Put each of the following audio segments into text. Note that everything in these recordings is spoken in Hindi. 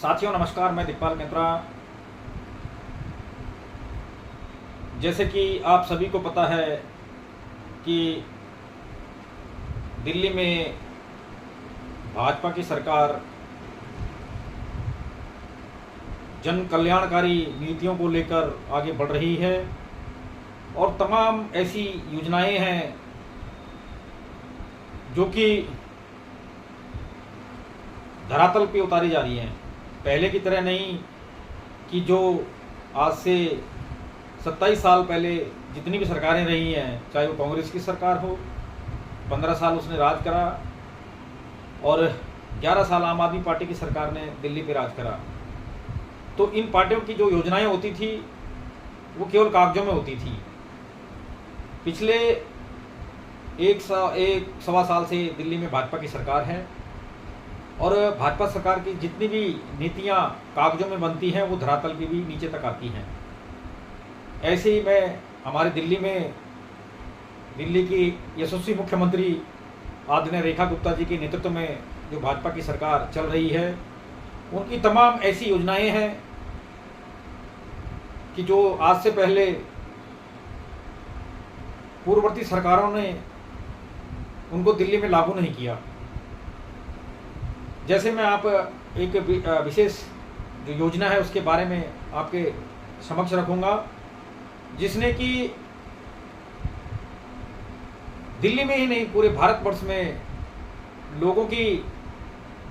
साथियों नमस्कार, मैं दिखपाल मेत्रा। जैसे कि आप सभी को पता है कि दिल्ली में भाजपा की सरकार जन कल्याणकारी नीतियों को लेकर आगे बढ़ रही है और तमाम ऐसी योजनाएं हैं जो कि धरातल पे उतारी जा रही हैं। पहले की तरह नहीं कि जो आज से 27 साल पहले जितनी भी सरकारें रही हैं, चाहे वो कांग्रेस की सरकार हो, 15 साल उसने राज करा और 11 साल आम आदमी पार्टी की सरकार ने दिल्ली पे राज करा। तो इन पार्टियों की जो योजनाएं होती थी वो केवल कागजों में होती थी। पिछले एक सवा साल से दिल्ली में भाजपा की सरकार है और भाजपा सरकार की जितनी भी नीतियां कागजों में बनती हैं वो धरातल पे भी नीचे तक आती हैं। ऐसे ही मैं हमारे दिल्ली की यशस्वी मुख्यमंत्री आदरणीय रेखा गुप्ता जी के नेतृत्व में जो भाजपा की सरकार चल रही है, उनकी तमाम ऐसी योजनाएं हैं कि जो आज से पहले पूर्ववर्ती सरकारों ने उनको दिल्ली में लागू नहीं किया। जैसे मैं आप एक विशेष जो योजना है उसके बारे में आपके समक्ष रखूंगा, जिसने कि दिल्ली में ही नहीं पूरे भारतवर्ष में लोगों की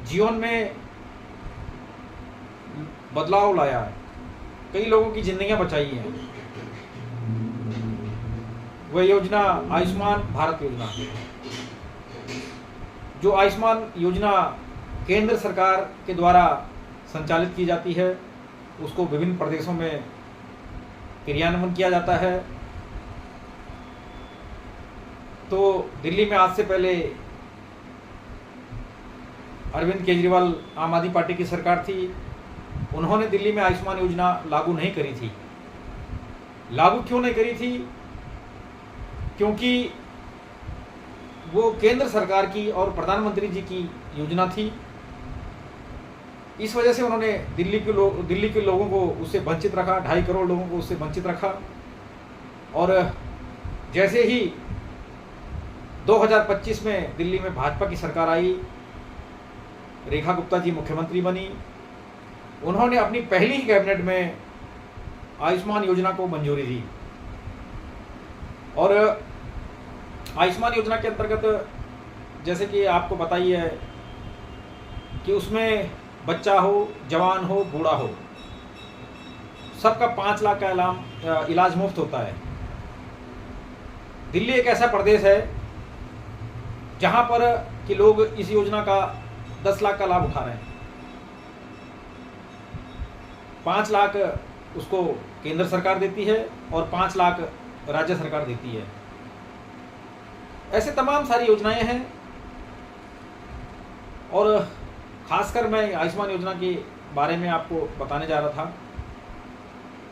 जीवन में बदलाव लाया है, कई लोगों की जिंदगियां बचाई हैं। वह योजना आयुष्मान भारत योजना, जो आयुष्मान योजना केंद्र सरकार के द्वारा संचालित की जाती है, उसको विभिन्न प्रदेशों में क्रियान्वयन किया जाता है। तो दिल्ली में आज से पहले अरविंद केजरीवाल आम आदमी पार्टी की सरकार थी, उन्होंने दिल्ली में आयुष्मान योजना लागू नहीं करी थी। लागू क्यों नहीं करी थी? क्योंकि वो केंद्र सरकार की और प्रधानमंत्री जी की योजना थी। इस वजह से उन्होंने दिल्ली के लोगों को उससे वंचित रखा, 2.5 करोड़ लोगों को उससे वंचित रखा। और जैसे ही 2025 में दिल्ली में भाजपा की सरकार आई, रेखा गुप्ता जी मुख्यमंत्री बनी, उन्होंने अपनी पहली ही कैबिनेट में आयुष्मान योजना को मंजूरी दी। और आयुष्मान योजना के अंतर्गत जैसे कि आपको पता ही है कि उसमें बच्चा हो, जवान हो, बूढ़ा हो, सबका 5 लाख का इलाज मुफ्त होता है। दिल्ली एक ऐसा प्रदेश है जहां पर कि लोग इस योजना का 10 लाख का लाभ उठा रहे हैं। 5 लाख उसको केंद्र सरकार देती है और 5 लाख राज्य सरकार देती है। ऐसे तमाम सारी योजनाएं हैं और खासकर मैं आयुष्मान योजना के बारे में आपको बताने जा रहा था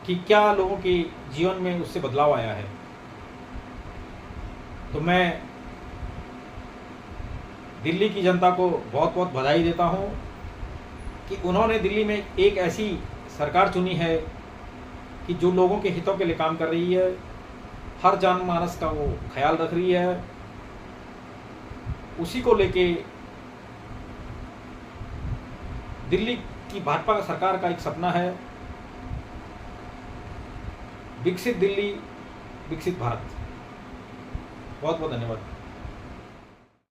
कि क्या लोगों के जीवन में उससे बदलाव आया है। तो मैं दिल्ली की जनता को बहुत बहुत बधाई देता हूं कि उन्होंने दिल्ली में एक ऐसी सरकार चुनी है कि जो लोगों के हितों के लिए काम कर रही है, हर जनमानस का वो ख्याल रख रही है। उसी को लेके दिल्ली की भाजपा सरकार का एक सपना है, विकसित दिल्ली, विकसित भारत। बहुत बहुत धन्यवाद।